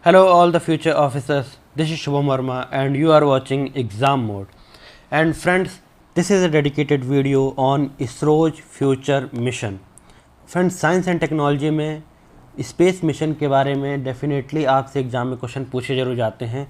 Hello all the future officers, this is Shubham Verma and you are watching Exam Mode. And friends, this is a dedicated video on ISRO's future mission. Friends, science and technology में space mission के बारे में definitely आपसे exam में question पूछे जरूर जाते हैं।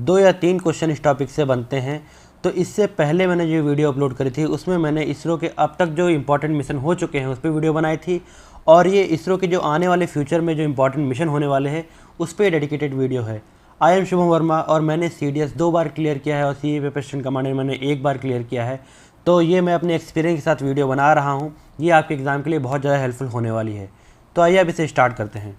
2 या 3 क्वेश्चन इस टॉपिक से बनते हैं। तो इससे पहले मैंने जो वीडियो अपलोड करी थी उसमें मैंने इसरो के अब तक जो इम्पोर्टेंट मिशन हो चुके हैं उस पर वीडियो बनाई थी, और ये इसरो के जो आने वाले फ्यूचर में जो इम्पोर्टेंट मिशन होने वाले हैं उस पर डेडिकेटेड वीडियो है। आई एम शुभम वर्मा और मैंने CDS 2 बार क्लियर किया है और CA प्रिपरेशन कमांडर मैंने 1 बार क्लियर किया है। तो ये मैं अपने एक्सपीरियंस के साथ वीडियो बना रहा हूँ, ये आपके एग्ज़ाम के लिए बहुत ज़्यादा हेल्पफुल होने वाली है। तो आइए अब इसे स्टार्ट करते हैं।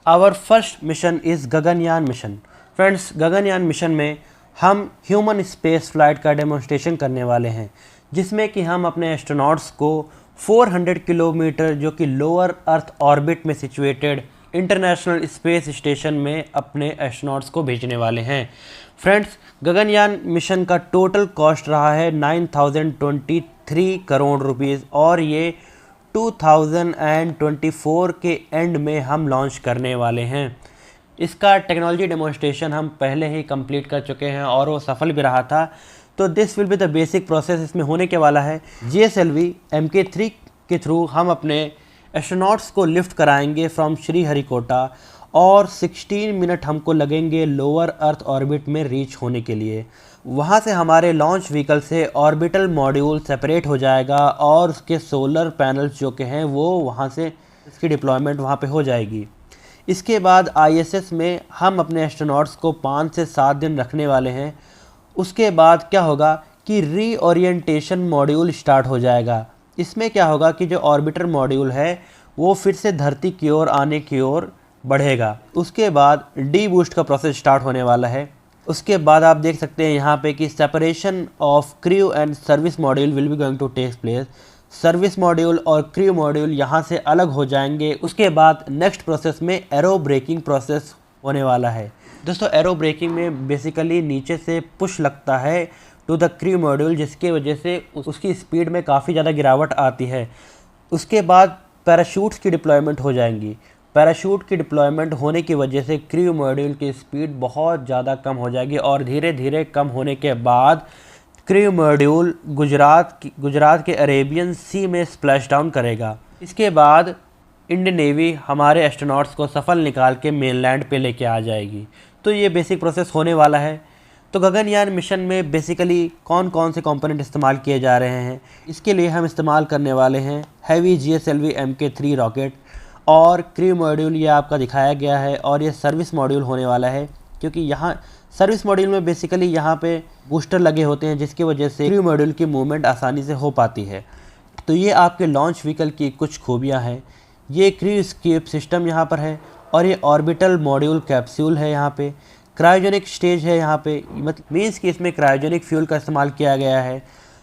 Our first mission is Gaganyaan mission. Friends, Gaganyaan mission में हम ह्यूमन स्पेस फ्लाइट का डेमोन्स्ट्रेशन करने वाले हैं, जिसमें कि हम अपने एस्ट्रोनॉट्स को 400 किलोमीटर जो कि लोअर अर्थ ऑर्बिट में सिचुएटेड इंटरनेशनल स्पेस स्टेशन में अपने एस्ट्रोनॉट्स को भेजने वाले हैं। फ्रेंड्स, गगनयान मिशन का टोटल कॉस्ट रहा है 9023 करोड़ रुपीज़ और ये 2024 के एंड में हम लॉन्च करने वाले हैं। इसका टेक्नोलॉजी डेमोन्स्ट्रेशन हम पहले ही कंप्लीट कर चुके हैं और वो सफल भी रहा था। तो this will be the basic process इसमें होने के वाला है। GSLV Mk3 के थ्रू हम अपने एस्ट्रोनॉट्स को लिफ्ट कराएंगे फ्रॉम श्रीहरिकोटा और 16 मिनट हमको लगेंगे लोअर अर्थ ऑर्बिट में रीच होने के लिए। वहाँ से हमारे लॉन्च व्हीकल से ऑर्बिटल मॉड्यूल सेपरेट हो जाएगा और उसके सोलर पैनल्स जो के हैं वो वहाँ से इसकी डिप्लॉयमेंट वहाँ पे हो जाएगी। इसके बाद ISS में हम अपने एस्ट्रोनॉट्स को 5 से 7 दिन रखने वाले हैं। उसके बाद क्या होगा कि रीओरिएंटेशन मॉड्यूल स्टार्ट हो जाएगा। इसमें क्या होगा कि जो ऑर्बिटर मॉड्यूल है वो फिर से धरती की ओर आने की ओर बढ़ेगा। उसके बाद डी बूस्ट का प्रोसेस स्टार्ट होने वाला है। उसके बाद आप देख सकते हैं यहाँ पे कि separation of crew and service module will be going to take place. Service module और क्रू मॉड्यूल यहाँ से अलग हो जाएंगे। उसके बाद नेक्स्ट प्रोसेस में एरो ब्रेकिंग प्रोसेस होने वाला है। दोस्तों, एरो ब्रेकिंग में बेसिकली नीचे से पुश लगता है टू द क्रू मॉड्यूल, जिसके वजह से उसकी स्पीड में काफ़ी ज़्यादा गिरावट आती है। उसके बाद पैराशूट्स की डिप्लॉयमेंट हो जाएंगी। पैराशूट की डिप्लॉयमेंट होने की वजह से क्रू मॉड्यूल की स्पीड बहुत ज़्यादा कम हो जाएगी और धीरे धीरे कम होने के बाद क्रू मॉड्यूल गुजरात के अरेबियन सी में स्प्लैश डाउन करेगा। इसके बाद इंडियन नेवी हमारे एस्ट्रोनॉट्स को सफल निकाल के मेनलैंड पे लेके आ जाएगी। तो ये बेसिक प्रोसेस होने वाला है। तो गगनयान मिशन में बेसिकली कौन कौन से कंपोनेंट इस्तेमाल किए जा रहे हैं, इसके लिए हम इस्तेमाल करने वाले हैं हैवी GSLV Mk3 रॉकेट और क्रू मॉड्यूल ये आपका दिखाया गया है, और ये सर्विस मॉड्यूल होने वाला है क्योंकि यहाँ सर्विस मॉड्यूल में बेसिकली यहाँ पे बूस्टर लगे होते हैं, जिसकी वजह से क्रू मॉड्यूल की मूवमेंट आसानी से हो पाती है। तो ये आपके लॉन्च व्हीकल की कुछ खूबियाँ हैं। ये क्रू एस्केप सिस्टम यहाँ पर है और ये ऑर्बिटल मॉड्यूल कैप्सूल है। यहाँ पे क्रायोजेनिक स्टेज है, यहाँ पे मतलब मीन्स कि इसमें क्रायोजेनिक फ्यूल का इस्तेमाल किया गया है।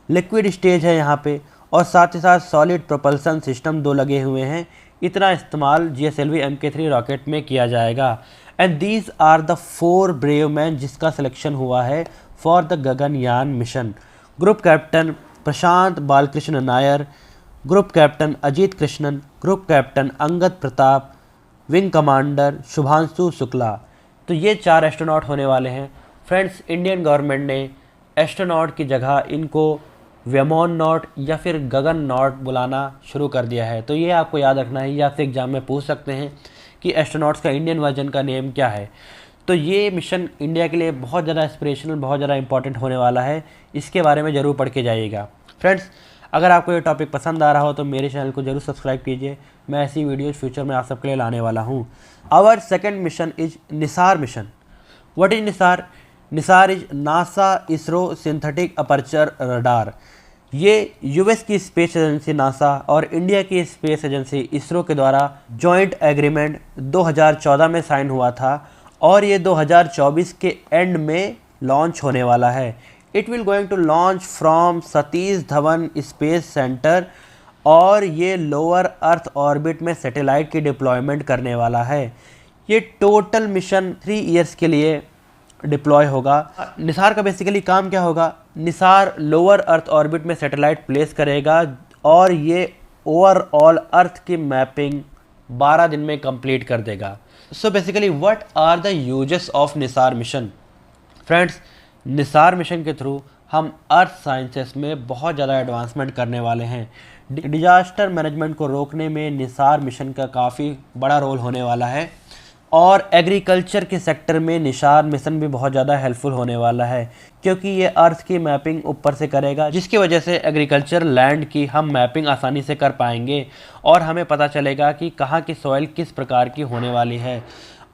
लिक्विड स्टेज है यहाँ पे, और साथ ही साथ सॉलिड प्रोपल्सन सिस्टम 2 लगे हुए हैं। इतना इस्तेमाल GSLV Mk3 रॉकेट में किया जाएगा। And these are the 4 brave man जिसका सिलेक्शन हुआ है for the Gaganyaan mission. Group captain Prashant Balakrishna Nair, group captain Ajit Krishnan, group captain Angad Pratap, wing commander Shubhanshu Shukla. तो ये 4 एस्ट्रोनॉट होने वाले हैं। फ्रेंड्स, इंडियन गवर्नमेंट ने एस्ट्रोनॉट की जगह इनको व्योमोन नॉट या फिर गगन नॉट बुलाना शुरू कर दिया है। तो ये आपको याद रखना है, ये आपसे एग्जाम में पूछ सकते हैं कि एस्ट्रोनॉट्स का इंडियन वर्जन का नेम क्या है। तो ये मिशन इंडिया के लिए बहुत ज़्यादा इंस्पिरेशनल, बहुत ज़्यादा इंपॉर्टेंट होने वाला है। इसके बारे में ज़रूर पढ़ के जाइएगा। फ्रेंड्स, अगर आपको ये टॉपिक पसंद आ रहा हो तो मेरे चैनल को जरूर सब्सक्राइब कीजिए। मैं ऐसी वीडियोज़ फ्यूचर में आप सबके लिए लाने वाला हूँ। Our second mission is NISAR mission. What is NISAR? NISAR is NASA ISRO synthetic aperture radar. ये US की स्पेस एजेंसी नासा और इंडिया की स्पेस एजेंसी इसरो के द्वारा जॉइंट एग्रीमेंट 2014 में साइन हुआ था और ये 2024 के एंड में लॉन्च होने वाला है। It will going to launch from Satish Dhawan space centre और ये लोअर अर्थ ऑर्बिट में सैटेलाइट की डिप्लॉयमेंट करने वाला है। ये टोटल मिशन 3 ईयर्स के लिए डिप्लॉय होगा। निसार का बेसिकली काम क्या होगा? निसार लोअर अर्थ ऑर्बिट में सैटेलाइट प्लेस करेगा और ये ओवरऑल अर्थ की मैपिंग 12 दिन में कंप्लीट कर देगा। So basically what are the uses of NISAR mission? Friends, NISAR mission के थ्रू हम अर्थ साइंसेस में बहुत ज़्यादा एडवांसमेंट करने वाले हैं। डिजास्टर मैनेजमेंट को रोकने में निसार मिशन का काफ़ी बड़ा रोल होने वाला है और एग्रीकल्चर के सेक्टर में निसार मिशन भी बहुत ज़्यादा हेल्पफुल होने वाला है, क्योंकि ये अर्थ की मैपिंग ऊपर से करेगा, जिसकी वजह से एग्रीकल्चर लैंड की हम मैपिंग आसानी से कर पाएंगे और हमें पता चलेगा कि कहाँ की सॉइल किस प्रकार की होने वाली है।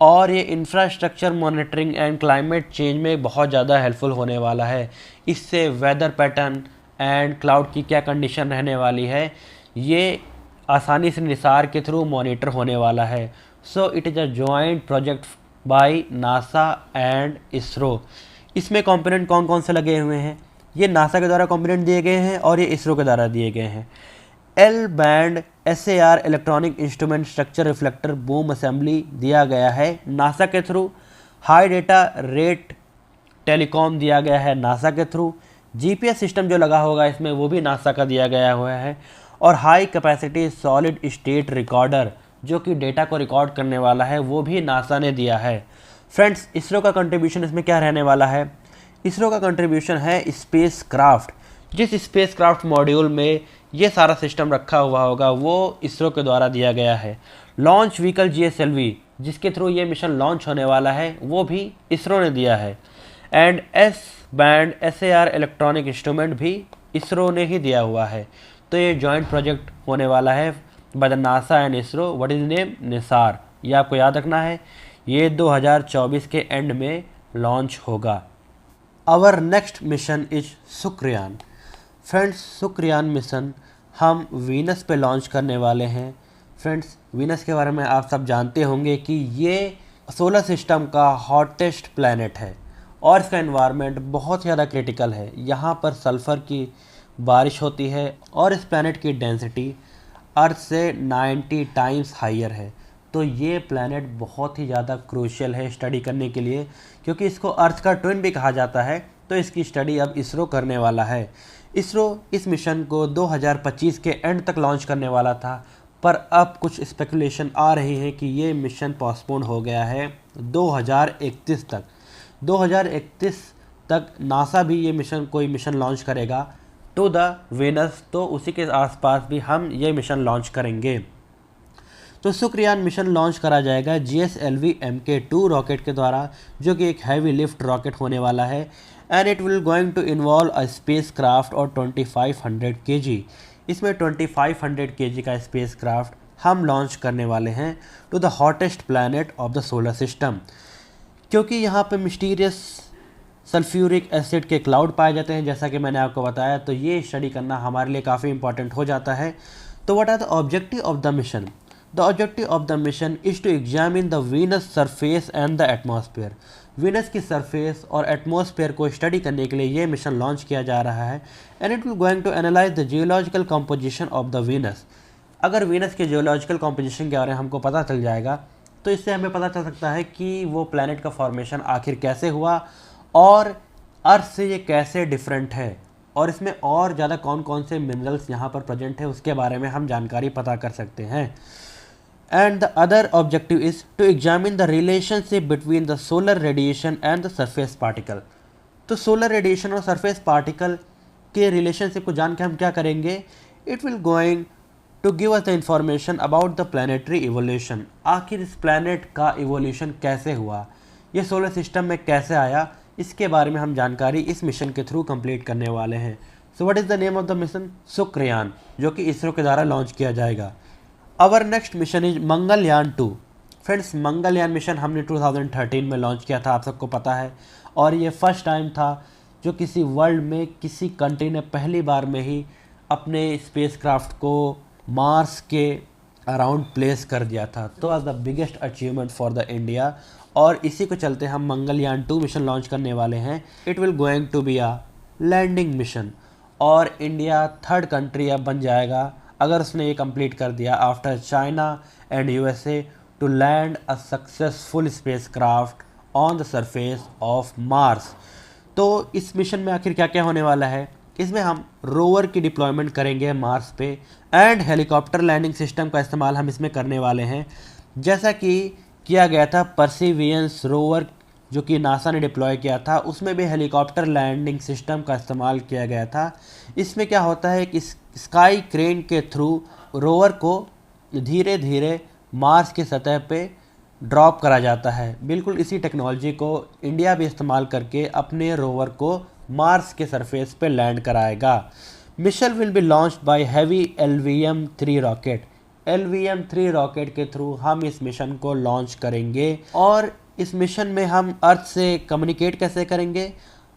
और ये infrastructure monitoring and climate change में बहुत ज़्यादा हेल्पफुल होने वाला है। इससे वेदर पैटर्न एंड क्लाउड की क्या कंडीशन रहने वाली है, ये आसानी से निसार के थ्रू मॉनिटर होने वाला है। So it is a joint project by NASA and ISRO. इसमें कंपोनेंट कौन कौन से लगे हुए हैं? ये नासा के द्वारा कंपोनेंट दिए गए हैं और ये इसरो के द्वारा दिए गए हैं। L band SAR electronic instrument structure reflector boom assembly दिया गया है नासा के through. High data rate telecom दिया गया है नासा के थ्रू। GPS सिस्टम जो लगा होगा इसमें वो भी नासा का दिया गया हुआ है। और high capacity solid state recorder जो कि डेटा को रिकॉर्ड करने वाला है वो भी नासा ने दिया है। फ्रेंड्स, इसरो का कंट्रीब्यूशन इसमें क्या रहने वाला है? इसरो का कंट्रीब्यूशन है स्पेस क्राफ्ट। जिस स्पेस क्राफ्ट मॉड्यूल में ये सारा सिस्टम रखा हुआ होगा वो इसरो के द्वारा दिया गया है। लॉन्च व्हीकल GSLV जिसके थ्रू ये मिशन लॉन्च होने वाला है वो भी इसरो ने दिया है। And S band SAR electronic instrument भी इसरो ने ही दिया हुआ है। तो ये जॉइंट प्रोजेक्ट होने वाला है by the NASA and ISRO. What is name? Nisar. ये आपको याद रखना है। ये 2024 के एंड में लॉन्च होगा। Our next mission is Shukrayaan. Friends, Shukrayaan mission हम वीनस पे लॉन्च करने वाले हैं। फ्रेंड्स, वीनस के बारे में आप सब जानते होंगे कि ये सोलर सिस्टम का हॉटेस्ट प्लैनेट है और इसका एनवायरनमेंट बहुत ज़्यादा क्रिटिकल है। यहाँ पर सल्फ़र की बारिश होती है और इस प्लैनेट की डेंसिटी अर्थ से 90 टाइम्स हायर है। तो ये प्लैनेट बहुत ही ज़्यादा क्रूशियल है स्टडी करने के लिए, क्योंकि इसको अर्थ का ट्विन भी कहा जाता है। तो इसकी स्टडी अब इसरो करने वाला है। इसरो इस मिशन को 2025 के एंड तक लॉन्च करने वाला था, पर अब कुछ स्पेकुलेशन आ रही है कि ये मिशन पोस्टपोन हो गया है 2031 तक। 2031 तक नासा भी ये कोई मिशन लॉन्च करेगा टू द वीनस, तो उसी के आसपास भी हम ये मिशन लॉन्च करेंगे। तो शुक्रयान मिशन लॉन्च करा जाएगा GSLV Mk2 रॉकेट के द्वारा, जो कि एक हैवी लिफ्ट रॉकेट होने वाला है। And it will going to involve a spacecraft और 2500 kg। इसमें 2500 kg का स्पेस क्राफ्ट हम लॉन्च करने वाले हैं to the hottest planet of the solar system, क्योंकि यहाँ पे मिस्टीरियस सल्फ्यूरिक एसिड के क्लाउड पाए जाते हैं, जैसा कि मैंने आपको बताया। तो ये स्टडी करना हमारे लिए काफ़ी इंपॉर्टेंट हो जाता है। तो what are the objective of the mission? The objective of the mission is to examine the Venus surface and the atmosphere. Venus की सरफेस और एटमॉस्फेयर को स्टडी करने के लिए ये मिशन लॉन्च किया जा रहा है। And it will going to analyse the geological composition of the Venus. अगर वीनस के जियोलॉजिकल कंपोजिशन के बारे में हमको पता चल जाएगा तो इससे हमें पता चल सकता है कि वो प्लैनेट का फॉर्मेशन आखिर कैसे हुआ और अर्थ से ये कैसे डिफरेंट है, और इसमें और ज़्यादा कौन कौन से मिनरल्स यहाँ पर प्रेजेंट है उसके बारे में हम जानकारी पता कर सकते हैं। And the other objective is to examine the relationship between the solar radiation and the surface particle. तो सोलर रेडिएशन और सरफेस पार्टिकल के रिलेशनशिप को जान के हम क्या करेंगे? It will going to give us the information about the planetary evolution. आखिर इस प्लैनेट का इवोल्यूशन कैसे हुआ, ये सोलर सिस्टम में कैसे आया, इसके बारे में हम जानकारी इस मिशन के थ्रू कंप्लीट करने वाले हैं। So what is the name of the mission? Shukrayaan, जो कि इसरो के द्वारा लॉन्च किया जाएगा। Our next mission is Mangalyaan 2। Friends, Mangalyaan mission हमने 2013 में लॉन्च किया था, आप सबको पता है। और ये फर्स्ट टाइम था जो किसी वर्ल्ड में किसी कंट्री ने पहली बार में ही अपने स्पेसक्राफ्ट को मार्स के अराउंड प्लेस कर दिया था। तो आज the biggest achievement for the India, और इसी को चलते हम मंगलयान 2 मिशन लॉन्च करने वाले हैं। It will going to be a landing mission, और इंडिया थर्ड कंट्री अब बन जाएगा अगर उसने ये कंप्लीट कर दिया after China and USA to land a successful spacecraft on the surface of Mars. तो इस मिशन में आखिर क्या क्या होने वाला है? इसमें हम रोवर की डिप्लॉयमेंट करेंगे मार्स पे एंड हेलीकॉप्टर लैंडिंग सिस्टम का इस्तेमाल हम इसमें करने वाले हैं, जैसा कि किया गया था परसिवियरेंस रोवर जो कि नासा ने डिप्लॉय किया था, उसमें भी हेलीकॉप्टर लैंडिंग सिस्टम का इस्तेमाल किया गया था। इसमें क्या होता है कि स्काई क्रेन के थ्रू रोवर को धीरे धीरे मार्स की सतह पे ड्रॉप करा जाता है। बिल्कुल इसी टेक्नोलॉजी को इंडिया भी इस्तेमाल करके अपने रोवर को मार्स के सरफेस पे लैंड कराएगा। Mission will be launched by heavy LVM-3 rocket. LVM-3 rocket के थ्रू हम इस मिशन को लॉन्च करेंगे और इस मिशन में हम अर्थ से कम्युनिकेट कैसे करेंगे।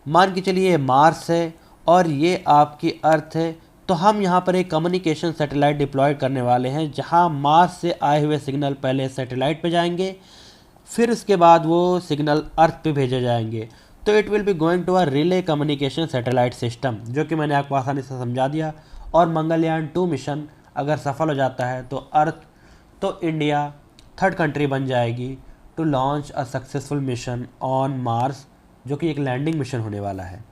मान के चलिए मार्स है और ये आपकी अर्थ है, तो हम यहाँ पर एक कम्युनिकेशन सैटेलाइट डिप्लॉय करने वाले हैं, जहाँ मार्स से आए हुए सिग्नल पहले सैटेलाइट पे जाएंगे, फिर उसके बाद वो सिग्नल अर्थ पे भेजे जाएंगे। तो it will be going to a relay communication satellite system, जो कि मैंने आपको आसानी से समझा दिया। और मंगलयान 2 मिशन अगर सफल हो जाता है तो इंडिया थर्ड कंट्री बन जाएगी to launch a successful mission on Mars, जो कि एक लैंडिंग मिशन होने वाला है।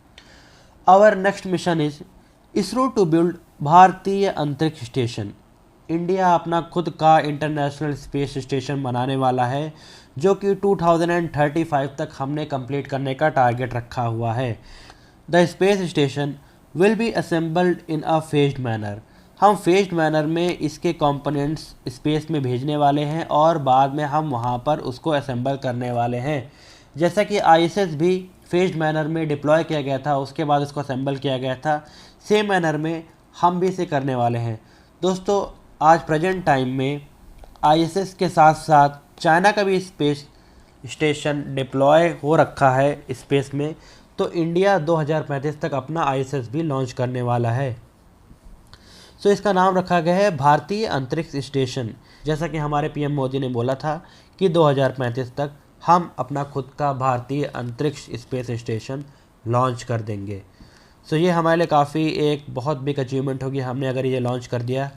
Our next mission is ISRO to build Bharatiya Antariksh station. India अपना खुद का इंटरनेशनल स्पेस स्टेशन बनाने वाला है, जो कि 2035 तक हमने कंप्लीट करने का टारगेट रखा हुआ है। The space station will be assembled in a phased manner. हम फेज्ड मैनर में इसके कंपोनेंट्स स्पेस में भेजने वाले हैं और बाद में हम वहां पर उसको असेंबल करने वाले हैं। जैसा कि ISS भी फेज्ड मैनर में डिप्लॉय किया गया था, उसके बाद उसको असेंबल किया गया था, सेम मैनर में हम भी इसे करने वाले हैं। दोस्तों, आज प्रेजेंट टाइम में ISS के साथ साथ चाइना का भी स्पेस स्टेशन डिप्लॉय हो रखा है स्पेस में, तो इंडिया 2035 तक अपना ISS भी लॉन्च करने वाला है। सो इसका नाम रखा गया है भारतीय अंतरिक्ष स्टेशन, जैसा कि हमारे PM मोदी ने बोला था कि 2035 तक हम अपना खुद का भारतीय अंतरिक्ष स्पेस स्टेशन लॉन्च कर देंगे। सो ये हमारे लिए काफ़ी एक बहुत बिग अचीवमेंट होगी हमने अगर ये लॉन्च कर दिया।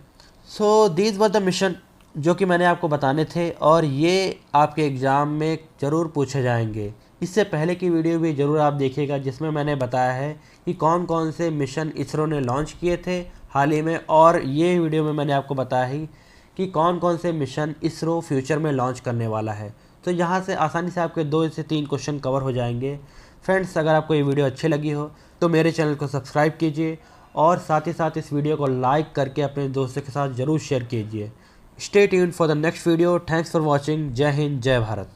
So these were the mission जो कि मैंने आपको बताने थे, और ये आपके एग्ज़ाम में ज़रूर पूछे जाएंगे। इससे पहले की वीडियो भी ज़रूर आप देखिएगा, जिसमें मैंने बताया है कि कौन कौन से मिशन इसरो ने लॉन्च किए थे हाल ही में, और ये वीडियो में मैंने आपको बताया ही कि कौन कौन से मिशन इसरो फ्यूचर में लॉन्च करने वाला है। तो यहाँ से आसानी से आपके 2 से 3 क्वेश्चन कवर हो जाएंगे। फ्रेंड्स, अगर आपको ये वीडियो अच्छी लगी हो तो मेरे चैनल को सब्सक्राइब कीजिए और साथ ही साथ इस वीडियो को लाइक करके अपने दोस्तों के साथ ज़रूर शेयर कीजिए। Stay tuned for the next video. Thanks for watching. जय हिंद, जय भारत।